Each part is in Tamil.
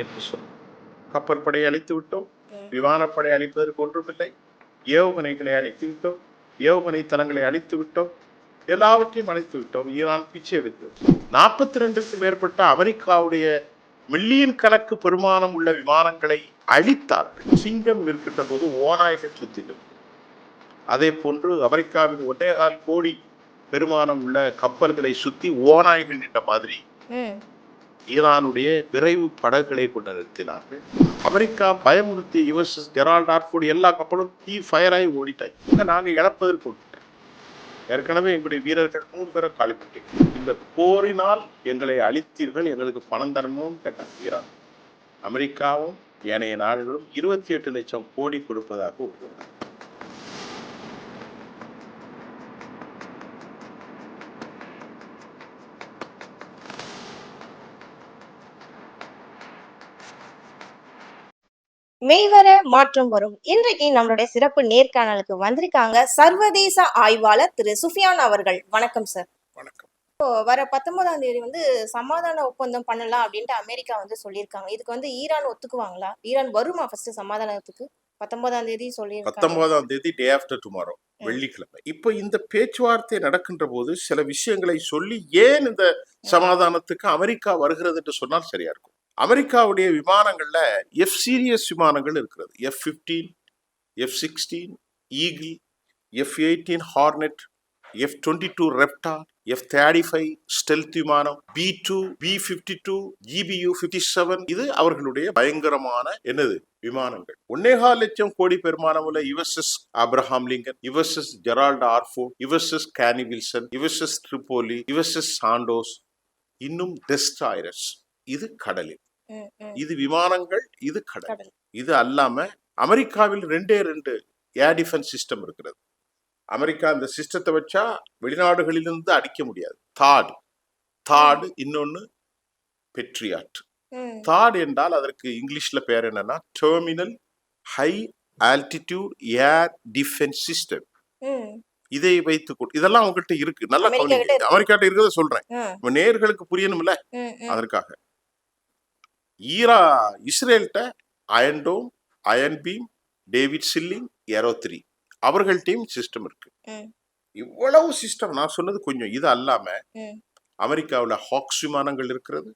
என்று சொல். கப்பற்படை அழித்து விட்டோம், விமானப்படை அழிப்பதற்கு ஒன்றுமில்லை, ஏவுகணைகளை அழித்து விட்டோம், ஏவுகணை தளங்களை அழித்து விட்டோம், எல்லாவற்றையும் அழித்து விட்டோம். ஈரான் பிச்சை எடுத்தது. 42க்கும் மேற்பட்ட அமெரிக்காவுடைய மில்லியன் கணக்கு பெருமானம் உள்ள விமானங்களை அழித்தார்கள். சிங்கம் இருக்கின்ற போது ஓநாய்கள் சுத்திடும். அதே போன்று அமெரிக்காவின் 1.25 கோடி பெருமானம் உள்ள கப்பல்களை சுத்தி ஓநாய்கள் என்ற மாதிரி ஈரானுடைய விரைவு படகுகளை கொண்டு நிறுத்தினார்கள். அமெரிக்கா பயமுறுத்தி USS ஜெரால்ட் ஆர்ஃபோர்டு எல்லா கப்பலும் ஃபயர் ஆகி ஓடிட்டாங்க. நாங்கள் இழப்பதற்கு ஏற்கனவே எங்களுடைய வீரர்கள் 3 பேரை காலிப்பட்டீங்க. இந்த போரினால் எங்களை அழித்தீர்கள், எங்களுக்கு பணம் தரணும்னு கேட்டாங்க ஈரான். அமெரிக்காவும் ஏனைய நாடுகளும் 28 லட்சம் கோடி கொடுப்பதாக உறுதினார். மெய்வர மாற்றம் வரும். இன்றைக்கு நம்மளுடைய சிறப்பு நேர்காணலுக்கு வந்திருக்காங்க சர்வதேச ஆய்வாளர் திரு சுஃபியான் அவர்கள். வணக்கம் சார். வணக்கம். வர 19ஆம் தேதி சமாதான ஒப்பந்தம் பண்ணலாம் அப்படின்ட்டு அமெரிக்கா சொல்லியிருக்காங்க. இதுக்கு ஈரான் ஒத்துக்குவாங்களா? ஈரான் வருமா ஃபர்ஸ்ட் சமாதானத்துக்கு? 19ஆம் தேதி சொல்லியிருக்காங்க. 19ஆம் தேதி டே ஆஃப்டர் டுமாரோ, வெள்ளிக்கிழமை. இப்போ இந்த பேச்சுவார்த்தை நடக்கின்ற போது சில விஷயங்களை சொல்லி ஏன் இந்த சமாதானத்துக்கு அமெரிக்கா வருகிறது என்று சொன்னால் சரியா இருக்கும். அமெரிக்காவுடைய விமானங்கள்ல எஃப் சீரியஸ் விமானங்கள் இருக்கிறது. F-15, F-16 eagle, F-18 hornet, F-22 ரெப்டார், F-35 stealth விமானம், B-2, B-52, GBU-57. இது அவர்களுடைய பயங்கரமான விமானங்கள். 1.25 லட்சம் கோடி பெருமானம் உள்ள USS Abraham Lincoln, USS Gerald R Ford, USS Carl Vinson, USS Tripoli, USS Santos, இன்னும் டெஸ்ட்ராயர்ஸ். இது கடலில், இது விமானங்கள், இது கடல். இது அல்லாம அமெரிக்காவில் 2 ஏர் டிஃபென்ஸ் சிஸ்டம் இருக்கிறது. அமெரிக்கா இந்த சிஸ்டத்தை வச்சா வெளிநாடுகளிலிருந்து அடிக்க முடியாது. தாட் இன்னொன்னு பெட்ரியாட். தாட் என்றால் அதற்கு இங்கிலீஷ்ல பேர் என்னன்னா terminal high altitude air defence system. இதை வைத்துக்கொண்டு இதெல்லாம் அவங்ககிட்ட இருக்கு. நல்லா அமெரிக்கா இருக்கிறத சொல்றேன், நேர்களுக்கு புரியணும்ல, அதற்காக. இஸ்ரேல்கிட்ட Iron Dome, Iron Beam, David Sling, Arrow 3 அவர்கள் டீம் சிஸ்டம் இருக்கு. இவ்வளவு சிஸ்டம் நான் சொன்னது கொஞ்சம். இது அல்லாம அமெரிக்காவில் ஹாக்ஸ் விமானங்கள் இருக்கிறது.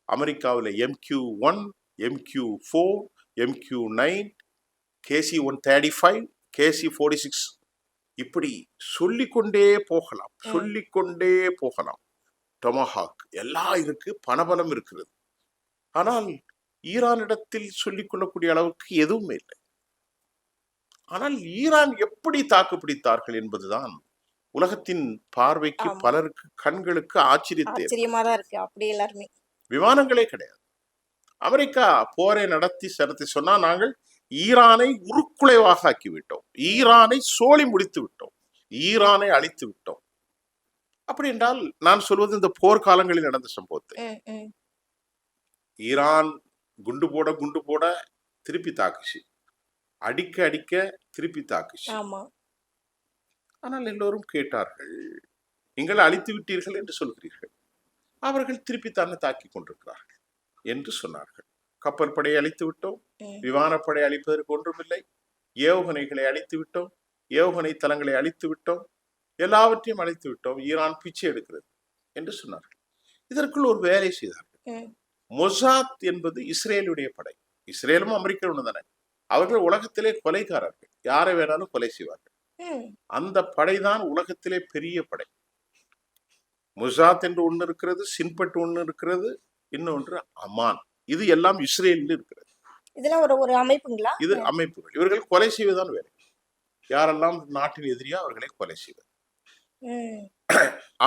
அமெரிக்காவில் MQ-1, MQ-4, MQ-9, KC-135, KC-46 இப்படி சொல்லிக்கொண்டே போகலாம். டொமஹாக் எல்லாம் இருக்கு, பணபலம் இருக்கிறது. ஆனால் ஈரானிடத்தில் சொல்லிக் கொள்ளக்கூடிய அளவுக்கு எதுவுமே இல்லை. ஆனால் ஈரான் எப்படி தாக்குப்பிடித்தார்கள் என்பதுதான் உலகத்தின் பார்வைக்கு, பலருக்கு கண்களுக்கு ஆச்சரியமா இருக்கு. அப்படி எல்லாருமே விமானங்களே கிடையாது. அமெரிக்கா போரை நடத்தி சொன்னா நாங்கள் ஈரானை உருக்குலைவாக ஆக்கிவிட்டோம், ஈரானை சோழி முடித்து விட்டோம், ஈரானை அழித்து விட்டோம். அப்படி என்றால் நான் சொல்வது இந்த போர்க்காலங்களில் நடந்த சம்பவத்தை. ஈரான் குண்டு போட திருப்பி தாக்குச்சு, அடிக்க திருப்பி தாக்குச்சு. ஆனால் எல்லோரும் கேட்டார்கள், நீங்கள் அழித்து விட்டீர்கள் என்று சொல்கிறீர்கள், அவர்கள் திருப்பி தானே தாக்கி கொண்டிருக்கிறார்கள் என்று சொன்னார்கள். கப்பல் படையை அழித்து விட்டோம், விமானப்படை அழிப்பதற்கு ஒன்றுமில்லை, ஏவுகணைகளை அழித்து விட்டோம், ஏவுகணை தளங்களை அழித்து விட்டோம், எல்லாவற்றையும் அழித்து விட்டோம், ஈரான் பிச்சை எடுக்கிறது என்று சொன்னார்கள். இதற்குள் ஒரு வேலை செய்தார்கள். மொசாத் என்பது இஸ்ரேலுடைய படை. இஸ்ரேலும் அமெரிக்கா ஒன்று தானே. அவர்கள் உலகத்திலே கொலைக்காரர்கள், யாரை வேணாலும் கொலை செய்வார்கள். அந்த படைதான் உலகத்திலே பெரிய படை. மொசாத் என்று ஒன்று இருக்கிறது, சின்பட் ஒன்று இருக்கிறது, இன்னொன்று அமான். இது எல்லாம் இஸ்ரேலில் இருக்கிறது. இதெல்லாம் ஒரு அமைப்புங்களா? இது அமைப்புகள். இவர்கள் கொலை செய்வதுதான் வேலை. யாரெல்லாம் நாட்டின் எதிரியா அவர்களை கொலை செய்வது.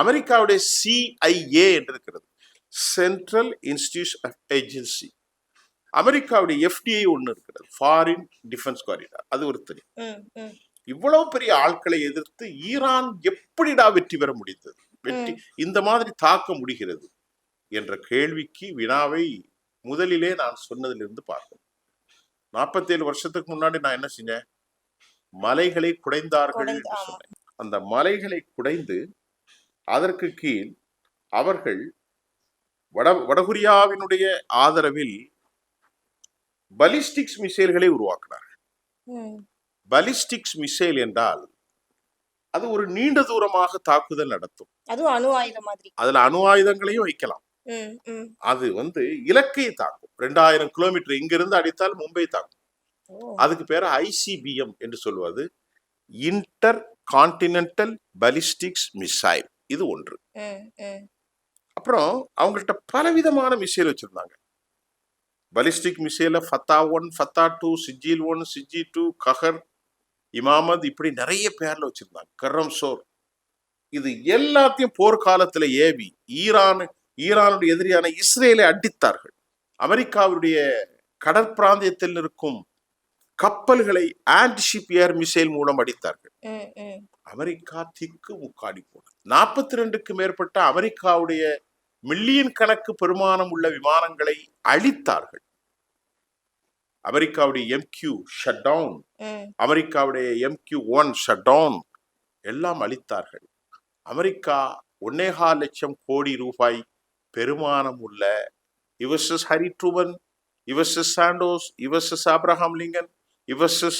அமெரிக்காவுடைய CIA என்று இருக்கிறது, சென்ட்ரல் இன்ஸ்டிடியூட் ஆஃப் ஏஜென்சி. அமெரிக்காவுடைய FDA ஒன்று இருக்கிறது, ஃபாரின் டிஃபென்ஸ் காரிடார், அது ஒரு தனி. இவ்வளவு பெரிய ஆட்களை எதிர்த்து ஈரான் எப்படிடா வெற்றி பெற முடிந்தது, இந்த மாதிரி தாக்க முடிகிறது என்ற கேள்விக்கு வினாவை முதலிலே நான் சொன்னதிலிருந்து பார்க்கணும். 47 வருஷத்துக்கு முன்னாடி நான் என்ன செஞ்சேன்? மலைகளை குடைந்தார்கள் என்று சொன்னேன். அந்த மலைகளை குடைந்து அதற்கு கீழ் அவர்கள் வடகொரியாவினுடைய ஆதரவில் பலிஸ்டிக்ஸ் மிசைல்களை உருவாக்கினார்கள். ம். பலிஸ்டிக்ஸ் மிசைல் என்றால் அது ஒரு நீண்ட தூரமாக தாக்குதல் நடத்தும். அதுவும் அணு ஆயுதம் மாதிரி. அதுல அணு ஆயுதங்களையும் வைக்கலாம். ம், ம். அது இலக்கை தாக்கும். 2000 கிலோமீட்டர் இங்கிருந்து அடித்தால் மும்பை தாக்கும். ஓ. அதுக்கு பேரு ஐசிபிஎம் என்று சொல்வது இன்டர் கான்டினென்டல் பலிஸ்டிக்ஸ் மிசைல். இது ஒன்று. ம், ம். அப்புறம் அவங்கள்ட்ட பலவிதமான மிசைல் வச்சிருந்தாங்க. பலிஸ்டிக் மிசைல Fattah 1, Fattah 2, Sejjil 1, Sejjil 2, Qaher, இமாமத், இப்படி நிறைய பேர்ல வச்சிருந்தாங்க. கர்ரம் சோர். இது எல்லாத்தையும் போர்க்காலத்துல ஏவி ஈரானுடைய எதிரியான இஸ்ரேலை அடித்தார்கள். அமெரிக்காவுடைய கடற்பிராந்தியத்தில் இருக்கும் கப்பல்களை ஆன்டிஷிப் ஏர் மிசைல் மூலம் அடித்தார்கள். ம், ம். அமெரிக்கா திக்கு முக்காடி போனது. 42க்கு மேற்பட்ட அமெரிக்காவுடைய மில்லியன் கணக்கு பெருமானம் உள்ள விமானங்களை அழித்தார்கள். அமெரிக்காவுடைய MQ ஷட் டவுன், ம். அமெரிக்காவுடைய MQ-1 ஷட் டவுன் எல்லாம் அழித்தார்கள். அமெரிக்கா 1.25 லட்சம் கோடி ரூபாய் பெருமானம் உள்ள USS Harry Truman, USS Santos, USS Abraham Lincoln, USS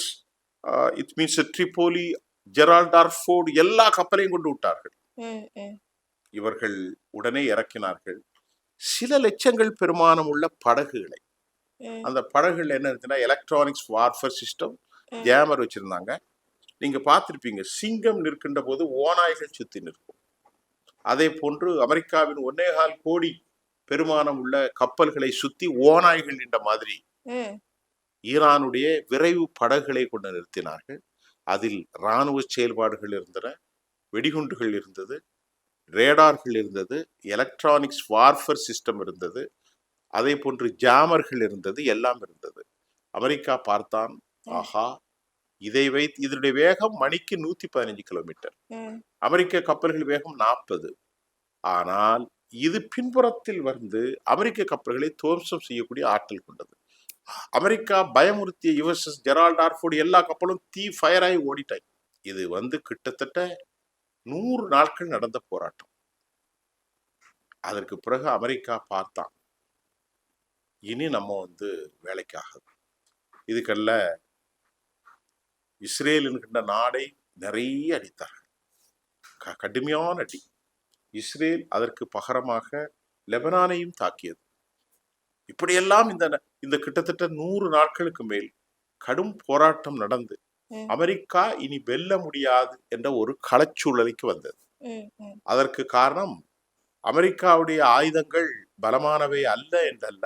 it means Tripoli, Gerald R Ford எல்லா கப்பலையும் கொண்டு விட்டார்கள். ம், ம். இவர்கள் உடனே இறக்கினார்கள் சில லட்சங்கள் பெருமானம் உள்ள படகுகளை. ம், அந்த படகுகள் என்ன இருந்துச்சுன்னா எலக்ட்ரானிக்ஸ் வார்ஃபேர் சிஸ்டம், ம். ஜேமர் வச்சிருந்தாங்க. நீங்க பார்த்திருப்பீங்க, சிங்கம் நிற்கின்ற போது ஓநாய்கள் சுத்தி நிற்கும். அதே போன்று அமெரிக்காவின் 1.25 கோடி பெருமானம் உள்ள கப்பல்களை சுத்தி ஓநாய்கள் என்ற மாதிரி ம். ஈரானுடைய விரைவு படகுகளை கொண்டு நிறுத்தினார்கள். அதில் இராணுவ செயல்பாடுகள் இருந்தன, வெடிகுண்டுகள் இருந்தது, ரேடார்கள் இருந்தது, எலக்ட்ரானிக்ஸ் வார்ஃபேர் சிஸ்டம் இருந்தது, அதே போன்று ஜாமர்கள் இருந்தது, எல்லாம் இருந்தது. அமெரிக்கா பார்த்தான், ஆஹா, இதை வைத்து இதனுடைய வேகம் மணிக்கு 115 கிலோமீட்டர், ம். அமெரிக்க கப்பல்கள் வேகம் 40. ஆனால் இது பின்புறத்தில் அமெரிக்க கப்பல்களை துவம்சம் செய்யக்கூடிய ஆற்றல் கொண்டது. அமெரிக்கா பயமுறுத்திய USS ஜெரால்ட் டார்ஃபோர்ட் எல்லா கப்பலும் ஃபயர் ஆகி ஓடிட்டாய். இது கிட்டத்தட்ட 100 நாட்கள் நடந்த போராட்டம். அதற்கு பிறகு அமெரிக்கா பார்த்தான், இனி நம்ம வேலைக்காகாது. இதுக்கல்ல இஸ்ரேல் என்கின்ற நாடை நிறைய அடித்தார்கள், கடுமையான அடி. இஸ்ரேல் அதற்கு பகரமாக லெபனானையும் தாக்கியது. இப்படியெல்லாம் இந்த கிட்டத்தட்ட 100 நாட்களுக்கு மேல் கடும் போராட்டம் நடந்து அமெரிக்கா இனி வெல்ல முடியாது என்ற ஒரு களச்சூழலுக்கு வந்தது. அதற்கு காரணம் அமெரிக்காவுடைய ஆயுதங்கள் பலமானவை அல்ல என்றல்ல,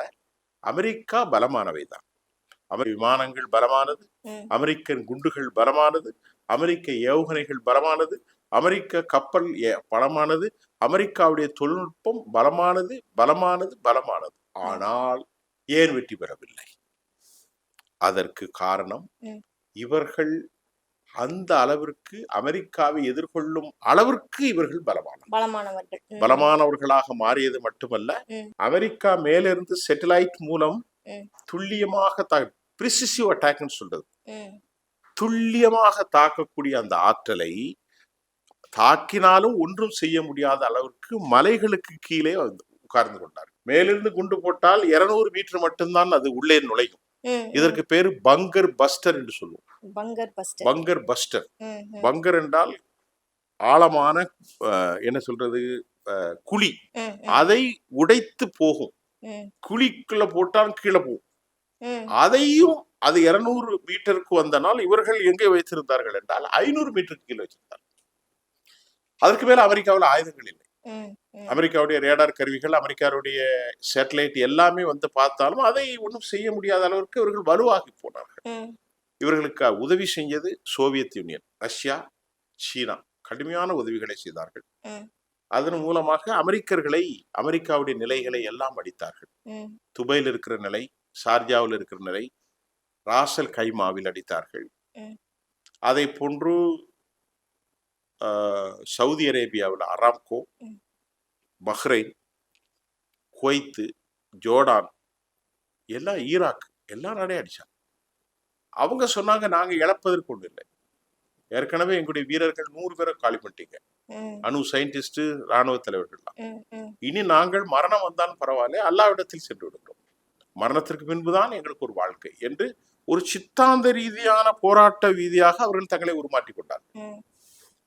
அமெரிக்கா பலமானவை தான். விமானங்கள் பலமானது, அமெரிக்கன் குண்டுகள் பலமானது, அமெரிக்க ஏவுகணைகள் பலமானது, அமெரிக்க கப்பல் பலமானது, அமெரிக்காவுடைய தொழில்நுட்பம் பலமானது பலமானது பலமானது. ஆனால் ஏன் வெற்றி பெறவில்லை? அதற்கு காரணம் இவர்கள் அந்த அளவிற்கு அமெரிக்காவை எதிர்கொள்ளும் அளவிற்கு இவர்கள் பலமானவர்களாக மாறியது மட்டுமல்ல, அமெரிக்கா மேலிருந்து சேட்டலைட் மூலம் துல்லியமாக பிரிசிசிவ் அட்டாக்னு சொல்றது, துல்லியமாக தாக்கக்கூடிய அந்த ஆற்றலை தாக்கினாலும் ஒன்றும் செய்ய முடியாத அளவிற்கு மலைகளுக்கு கீழே உட்கார்ந்து கொண்டார். மேலிருந்து குண்டு போட்டால் 200 மீட்டர் மட்டும்தான் அது உள்ளே நுழையும். இதற்கு பேரு பங்கர் பஸ்டர் என்று சொல்லுவோம். பங்கர் பஸ்டர். பங்கர் என்றால் ஆழமான என்ன சொல்றது, குழி. அதை உடைத்து போகும். குழிக்குள்ள போட்டால் கீழே போகும். அதையும் அது 200 மீட்டருக்கு வந்தனால் இவர்கள் எங்கே வைத்திருந்தார்கள் என்றால் 500 மீட்டருக்கு கீழே வச்சிருந்தார்கள். அதற்கு மேல அமெரிக்காவில் ஆயுதங்கள் இல்லை. அமெரிக்காவுடைய ரேடார் கருவிகள், அமெரிக்காவுடைய சேட்டலைட் எல்லாமே பார்த்தாலும் அதை ஒன்றும் செய்ய முடியாத அளவிற்கு இவர்கள் வலுவாகி போனார்கள். இவர்களுக்கு உதவி செஞ்சது சோவியத் யூனியன், ரஷ்யா, சீனா கடுமையான உதவிகளை செய்தார்கள். அதன் மூலமாக அமெரிக்காவுடைய நிலைகளை எல்லாம் அடித்தார்கள். துபையில் இருக்கிற நிலை, ஷார்ஜாவில் இருக்கிற நிலை, ராசல் கைமாவில் அடித்தார்கள். அதை போன்று சவுதி அரேபியாவில் அராம்கோ, பஹ்ரைன், குவைத்து, ஜோர்டான், எல்லாம் ஈராக், எல்லா நாடையும் அடிச்சாங்க. அவங்க சொன்னாங்க, நாங்க இழப்பதற்கு ஒண்ணு இல்லை, ஏற்கனவே எங்களுடைய வீரர்கள் 100 பேரை காலி பண்ணிட்டீங்க, அணு சயின்டிஸ்ட், ராணுவ தலைவர்கள்லாம். இனி நாங்கள் மரணம் வந்தாலும் பரவாயில்ல, அல்லாவிடத்தில் சென்று விடுகிறோம். மரணத்திற்கு பின்புதான் எங்களுக்கு ஒரு வாழ்க்கை என்று ஒரு சித்தாந்த ரீதியான போராட்ட ரீதியாக அவர்கள் தங்களை உருமாற்றிக் கொண்டார்கள். ம்.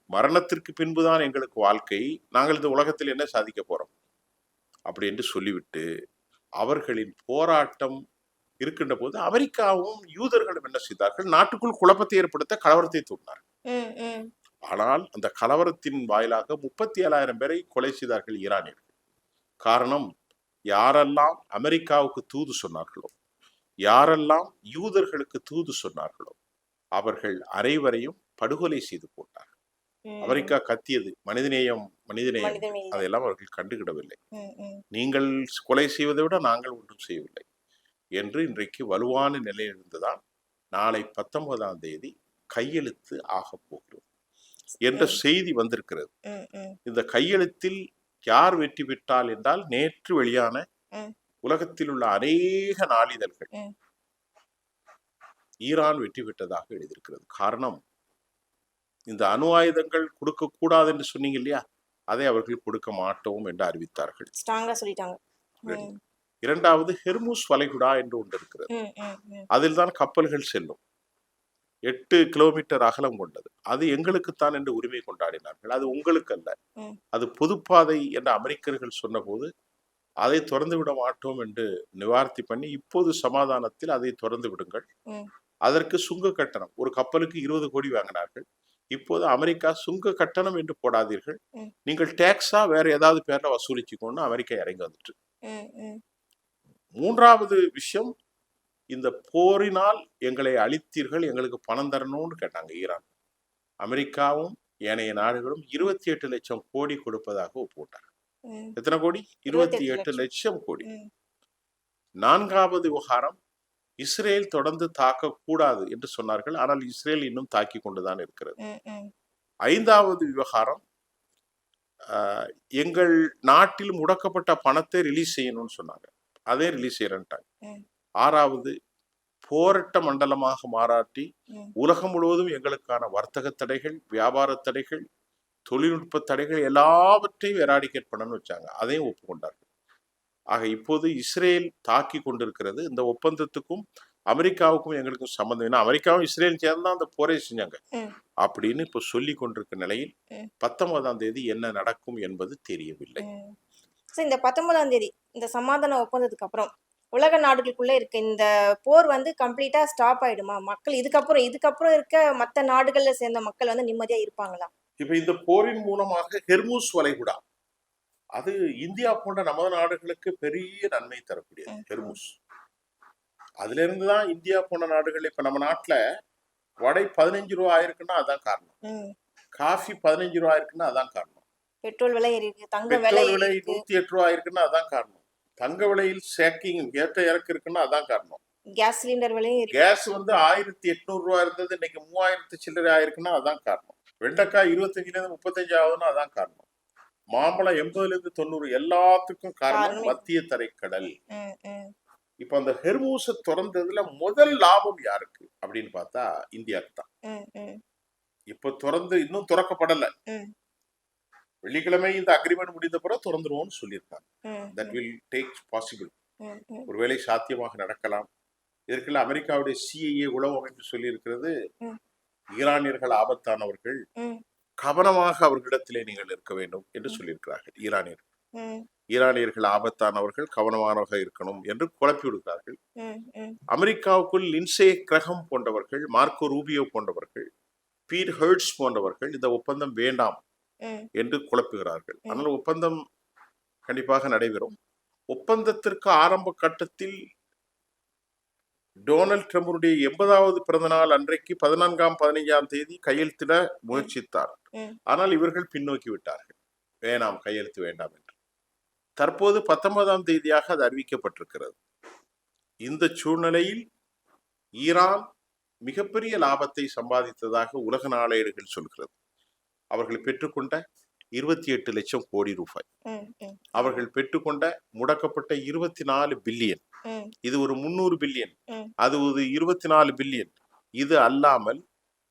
மரணத்திற்கு பின்புதான் எங்களுக்கு வாழ்க்கை, நாங்கள் இந்த உலகத்தில் என்ன சாதிக்க போறோம் அப்படி என்று சொல்லிவிட்டு அவர்களின் போராட்டம் இருக்கின்ற போது அமெரிக்காவும் யூதர்களும் என்ன செய்தார்கள், நாட்டுக்குள் குழப்பத்தை ஏற்படுத்த கலவரத்தை தூண்டினார்கள். ம். ம். ஆனால் அந்த கலவரத்தின் வாயிலாக 37,000 பேரை கொலை செய்தார்கள் ஈரானியர்கள். காரணம், யாரெல்லாம் அமெரிக்காவுக்கு தூது சொன்னார்களோ, யாரெல்லாம் யூதர்களுக்கு தூது சொன்னார்களோ அவர்கள் அனைவரையும் படுகொலை செய்து போட்டார்கள். ம். அமெரிக்கா கத்தியது மனிதநேயம் மனிதநேயம், மனிதநேயம். அதையெல்லாம் அவர்கள் கண்டுகிடவில்லை. ம். ம். நீங்கள் கொலை செய்வதை விட நாங்கள் ஒன்றும் செய்யவில்லை என்று இன்றைக்கு வலுவான நிலையில் இருந்துதான் நாளை 19ஆம் தேதி கையெழுத்து ஆகப் போகிறது என்ற செய்தி வந்திருக்கிறது. ம். ம். இந்த கையெழுத்தில் யார் வெற்றி பெற்றால் என்றால், நேற்று வெளியான ம். உலகத்தில் உள்ள அநேக நாளிதழ்கள் ம். ஈரான் வெற்றி பெற்றதாக எழுதியிருக்கிறது. காரணம், இந்த அணு ஆயுதங்கள் கொடுக்க கூடாது என்று சொன்னீங்க இல்லையா, அதை அவர்கள் கொடுக்க மாட்டோம் என்று அறிவித்தார்கள். ஸ்ட்ராங்கா சொல்லிட்டாங்க. Ready. ம். இரண்டாவது, ஹெர்முஸ் வளைகுடா என்று ஒன்று இருக்கிறது. ம். ம். ம். அதில் தான் கப்பல்கள் செல்லும். 8 கிலோமீட்டர் அகலம் கொண்டது. அது எங்களுக்குத்தான் என்று உரிமை கொண்டாடினார்கள். அது உங்களுக்கு அல்ல, ம். அது பொதுப்பாதை என்று அமெரிக்கர்கள் சொன்னபோது அதை திறந்து விட மாட்டோம் என்று நிவார்த்தி பண்ணி இப்போது சமாதானத்தில் அதை திறந்து விடுங்கள், ம். அதற்கு சுங்க கட்டணம், ஒரு கப்பலுக்கு 20 கோடி வாங்கினார்கள். இப்போது அமெரிக்கா சுங்க கட்டணம் என்று போடாதீர்கள், ம். நீங்கள் டேக்ஸா வேற ஏதாவது பேர்ல வசூலிச்சுக்கொண்டு அமெரிக்கா இறங்கி வந்துட்டு. ம். ம். மூன்றாவது விஷயம், இந்த போரினால் எங்களை அழித்தீர்கள், எங்களுக்கு பணம் தரணும்னு கேட்டாங்க ஈரான். அமெரிக்காவும் ஏனைய நாடுகளும் 28 லட்சம் கோடி கொடுப்பதாக ஒப்புவிட்டாங்க. ம். எத்தனை கோடி? 28 28 லட்சம் கோடி. ம். நான்காவது விவகாரம், இஸ்ரேல் தொடர்ந்து தாக்கக்கூடாது என்று சொன்னார்கள். ஆனால் இஸ்ரேல் இன்னும் தாக்கி கொண்டுதான் இருக்கிறது. ம். ம். ஐந்தாவது விவகாரம், எங்கள் நாட்டில் முடக்கப்பட்ட பணத்தை ரிலீஸ் செய்யணும்னு சொன்னாங்க, அதே ரிலீஸ் செய்யறேன்ட்டாங்க. ம். ஆறாவது, போராட்ட மண்டலமாக மாறாட்டி ம். உலகம் முழுவதும் எங்களுக்கான வர்த்தக தடைகள், வியாபார தடைகள், தொழில்நுட்ப தடைகள் எல்லாவற்றையும் எராடிகேட் பண்ணணும்னு வச்சாங்க. அதையும் ஒப்புக்கொண்டார்கள். ஆக இப்போது இஸ்ரேல் தாக்கி கொண்டிருக்கிறது. இந்த ஒப்பந்தத்துக்கும் அமெரிக்காவுக்கும் எங்களுக்கும் சம்பந்தம் என்ன, அமெரிக்காவும் இஸ்ரேல் சேர்ந்து அந்த போரை செஞ்சாங்க ம். அப்படின்னு இப்போ சொல்லி கொண்டிருக்க நிலையில் ம். 19ஆம் தேதி என்ன நடக்கும் என்பது தெரியவில்லை. ம். So, இந்த 19ஆம் தேதி இந்த சமாதான ஒப்பந்தத்துக்கு அப்புறம் உலக நாடுகளுக்குள்ள இருக்க இந்த போர் வந்து கம்ப்ளீட்டா ஸ்டாப் ஆயிடுமா? மக்கள் இதுக்கப்புறம் இருக்க மத்த நாடுகள்ல சேர்ந்த மக்கள் வந்து நிம்மதியா இருப்பாங்களா? இப்ப இந்த போரின் மூலமாக ஹெர்முஸ் வளைகுடா, அது இந்தியா போன்ற நமது நாடுகளுக்கு பெரிய நன்மை தரக்கூடியது. ம். ஹெர்முஸ், அதுல இருந்துதான் இந்தியா போன்ற நாடுகள், இப்ப நம்ம நாட்டுல வடை 15 ரூபா ஆயிருக்குன்னா அதான் காரணம், ம். காஃபி 15 ரூபா ஆயிருக்குன்னா அதான் காரணம், பெட்ரோல் விலை ஏறி இருக்கு, தங்க விலை பெட்ரோல் ஏறி விலை இருக்கு, 108 ரூபா ஆயிருக்குன்னா அதான் காரணம், தங்க விலையில் சேக்கிங் ஏற்ற இறக்கு இருக்குன்னா அதான் காரணம், கேஸ் சிலிண்டர் விலையும் ஏறி கேஸ் வந்து 1800 ரூபா இருந்தது இன்னைக்கு 3000 சில்லறை ஆயிருக்குன்னா அதான் காரணம், வெண்டைக்காய் 25ல இருந்து 35 ஆகுதுன்னா அதான் காரணம், மாம்பழம் 80ல இருந்து 90, எல்லாத்துக்கும் காரணம் காரணம் மத்திய தரைக்கடல். ம். ம். இப்ப அந்த ஹெர்மூஸை திறந்ததுல முதல் லாபம் யாருக்கு அப்படின்னு பார்த்தா இந்தியாவுக்கு தான். ம். ம். இப்ப திறந்து இன்னும் திறக்கப்படல, ம். வெள்ளிக்கிழமை இந்த அக்ரிமெண்ட் முடிந்த பிறகு திறந்துருவோம்னு சொல்லியிருக்காங்க. ம். தட் வில் டேக் பாசிபிள், ம். ம். ஒருவேளை சாத்தியமாக நடக்கலாம். இதற்குள்ள அமெரிக்காவுடைய CIA உளவு அமைப்பு சொல்லி இருக்கிறது, ம். ஈரானியர்கள் ஆபத்தானவர்கள், ம். கவனமாக அவர்களிடத்திலே நீங்கள் இருக்க வேண்டும் என்று சொல்லியிருக்கிறார்கள். ம். ஈரானியர்கள் ஆபத்தானவர்கள், கவனமாக இருக்கணும் என்று குழப்பி விடுகிறார்கள். ம். ம். அமெரிக்காவுக்குள் லின்சே கிரகம் போன்றவர்கள், மார்க்கோ ரூபியோ போன்றவர்கள், பீட் ஹெர்ட்ஸ் போன்றவர்கள் இந்த ஒப்பந்தம் வேண்டாம் ம். என்று குழப்புகிறார்கள். ஆனால் ஒப்பந்தம் கண்டிப்பாக நடைபெறும். ஒப்பந்தத்திற்கு ஆரம்ப கட்டத்தில் டொனால்ட் ட்ரம்புடைய 80வது பிறந்த நாள் அன்றைக்கு 14ஆம் 15ஆம் தேதி கையெழுத்திட முயற்சித்தார். ம். ஆனால் இவர்கள் பின்னோக்கி விட்டார்கள், வேணாம் கையெழுத்து வேண்டாம் என்று. தற்போது 19ஆம் தேதியாக அது அறிவிக்கப்பட்டிருக்கிறது. இந்த சூழ்நிலையில் ஈரான் மிகப்பெரிய லாபத்தை சம்பாதித்ததாக உலக நாளேடுகள் சொல்கிறது. அவர்கள் பெற்றுக்கொண்ட 28 லட்சம் கோடி ரூபாய், ம். ம். அவர்கள் பெற்றுக்கொண்ட முடக்கப்பட்ட 24 பில்லியன், ம். இது ஒரு 300 பில்லியன், ம். அது ஒரு 24 பில்லியன். இது அல்லாமல்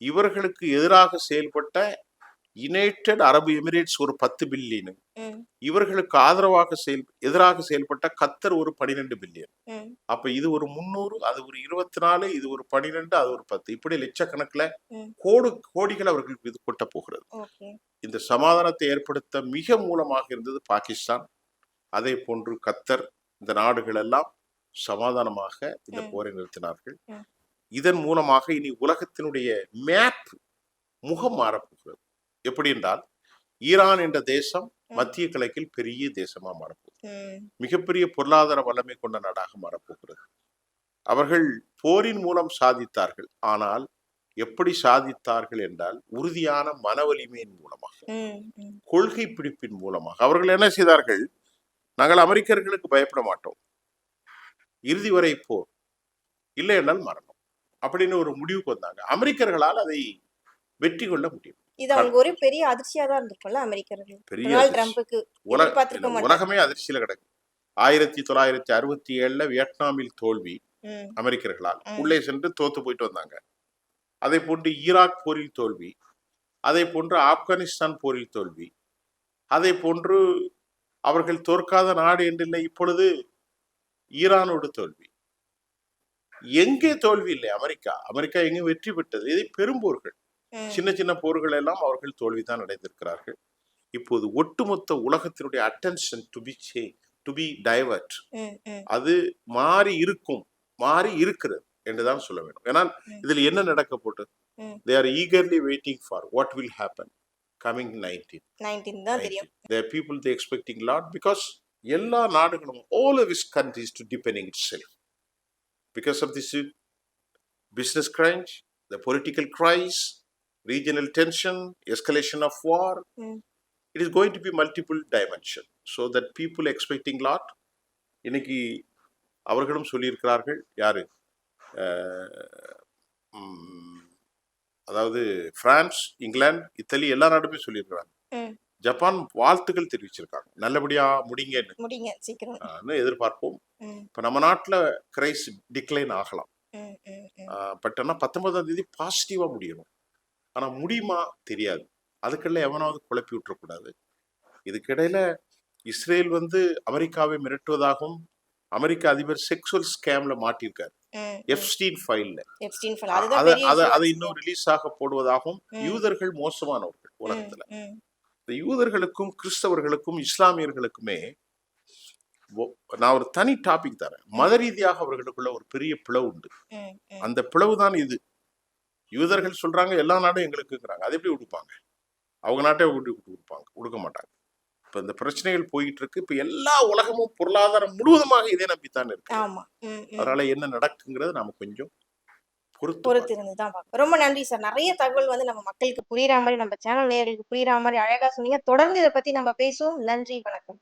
இவர்களுக்கு எதிராக செயல்பட்ட யுனைடெட் அரபு எமிரேட்ஸ் ஒரு 10 பில்லியன், ம், இவர்களுக்கு எதிராக செயல்பட்ட கத்தர் ஒரு 12 பில்லியன். ம், அப்ப இது ஒரு 300, அது ஒரு 24, இது ஒரு 12, அது ஒரு 10, இப்படி லட்சக்கணக்கில் ம். கோடிகள் அவர்கள் மீது கொட்ட போகிறது. ஓகே. இந்த சமாதானத்தை ஏற்படுத்த மிக மூலமாக இருந்தது பாகிஸ்தான், அதே போன்று கத்தர். இந்த நாடுகள் எல்லாம் சமாதானமாக இந்த ம், போரை நிறுத்தினார்கள். ம், இதன் மூலமாக இனி உலகத்தினுடைய மேப் முகம் மாறப்போகிறது. எப்படி என்றால், ஈரான் என்ற தேசம் ம், மத்திய கிழக்கில் பெரிய தேசமா மாறப்போகுது. ம், மிகப்பெரிய பொருளாதார வல்லமை கொண்ட நாடாக மாறப்போகிறது. அவர்கள் போரின் மூலம் சாதித்தார்கள். ஆனால் எப்படி சாதித்தார்கள் என்றால், உறுதியான மன வலிமையின் மூலமாக, ம், ம், கொள்கை பிடிப்பின் மூலமாக. அவர்கள் என்ன செய்தார்கள்? நாங்கள் அமெரிக்கர்களுக்கு பயப்பட மாட்டோம், இறுதி வரை போர், இல்லை என்றால் மரணம் அப்படின்னு ஒரு முடிவுக்கு வந்தாங்க. அமெரிக்கர்களால் அதை வெற்றி கொள்ள முடியும். இது அவங்க ஒரு பெரிய அதிர்ச்சியா தான் இருந்திருக்கும்ல அமெரிக்கர்கள். பெரிய டொனால்ட் அதிர்ச்சி. ட்ரம்புக்கு எதிர்பார்த்திருக்க மாட்டாங்க. உலகமே அதிர்ச்சியில கிடக்கு. 1967 வியட்நாமில் தோல்வி ம், அமெரிக்கர்களால். ம், உள்ளே சென்று தோத்து போயிட்டு வந்தாங்க. அதே போன்று ஈராக் போரில் தோல்வி, அதே போன்று ஆப்கானிஸ்தான் போரில் தோல்வி, அதே போன்று அவர்கள் தோற்காத நாடு என்றில்லை, இப்பொழுது ஈரானோடு தோல்வி. எங்கே தோல்வி இல்லை? அமெரிக்கா எங்கே வெற்றி பெற்றது? இதை பெரும்போர்கள், ம், சின்ன சின்ன போர்கள் எல்லாம் அவர்கள் தோல்விதான் அடைந்திருக்கிறார்கள். இப்போது ஒட்டுமொத்த உலகத்தினுடைய அட்டென்ஷன் டு பி டைவர்ட், ம், ம், அது மாறி இருக்கிறது என்றுதான் சொல்ல வேண்டும். ஏன்னா ம், இதில் என்ன நடக்க போட்டது? ம். they are eagerly waiting for what will happen coming 19 தான் தெரியும். the people they expecting lot, because எல்லா நாடுகளும், all of these countries to depending itself because of this business crunch, the political crisis, regional tension, escalation of war. ம், It is going to be multiple dimension, so that people expecting lot. இன்னைக்கு அவர்களும் சொல்லியிருக்கிறார்கள். யாரு? அதாவது பிரான்ஸ், இங்கிலாந்து, இத்தாலி எல்லா நாடுமே சொல்லியிருக்கிறாங்க. ம். ஜப்பான் வாழ்த்துக்கள் தெரிவிச்சிருக்காங்க, நல்லபடியா முடிங்கன்னு. முடிங்க சீக்கிரம். எதிர்பார்ப்போம். ம், இப்ப நம்ம நாட்டுல கிரைஸ் டிக்ளைன் ஆகலாம். ம், ம், ம். பட் ஆனா 19ஆம் தேதி பாசிட்டிவா முடியணும். ஆனா முடியுமா தெரியாது. அதுக்கெல்லாம் எவனாவது குழப்பி விட்டுறக்கூடாது. இதுக்கிடையில இஸ்ரேல் அமெரிக்காவை மிரட்டுவதாகவும், அமெரிக்க அதிபர் செக்ஸுவல் ஸ்கேம்ல மாட்டியிருக்காரு, ம், ம். எப்ஸ்டீன் ஃபைல்ல. எப்ஸ்டீன் ஃபைல் அதுதான் பெரிய அதை issue. இன்னும் ரிலீஸ் ஆக போடுவதாகவும். ம். யூதர்கள் மோசமானவர்கள் ம், உலகத்துல. ம், இந்த யூதர்களுக்கும் கிறிஸ்தவர்களுக்கும் இஸ்லாமியர்களுக்குமே நான் ஒரு தனி டாபிக் தரேன். மத ரீதியாக அவர்களுக்குள்ள ஒரு பெரிய பிளவு உண்டு. ம், ம். அந்த பிளவு தான் இது. யூதர்கள் சொல்றாங்க எல்லா நாடும் எங்களுக்குங்கிறாங்க. அது எப்படி கொடுப்பாங்க? அவங்க நாட்டை கொடுக்க மாட்டாங்க. இப்ப இந்த பிரச்சனைகள் போயிட்டு இருக்கு. இப்ப எல்லா உலகமும் பொருளாதாரம் முழுவதுமாக இதே நம்பித்தான் இருக்கு. ஆமா. ம், ம். அதனால என்ன நடக்குங்கிறது நாம கொஞ்சம் பொறுத்து பொறுத்து இருந்து தான் பார்க்கணும். ரொம்ப நன்றி சார். நிறைய தகவல் நம்ம மக்களுக்கு புரியுற மாதிரி, நம்ம சேனல் நேயர்களுக்கு புரியுற மாதிரி அழகா சொன்னீங்க. தொடர்ந்து இதை பத்தி நம்ம பேசுவோம். நன்றி, வணக்கம்.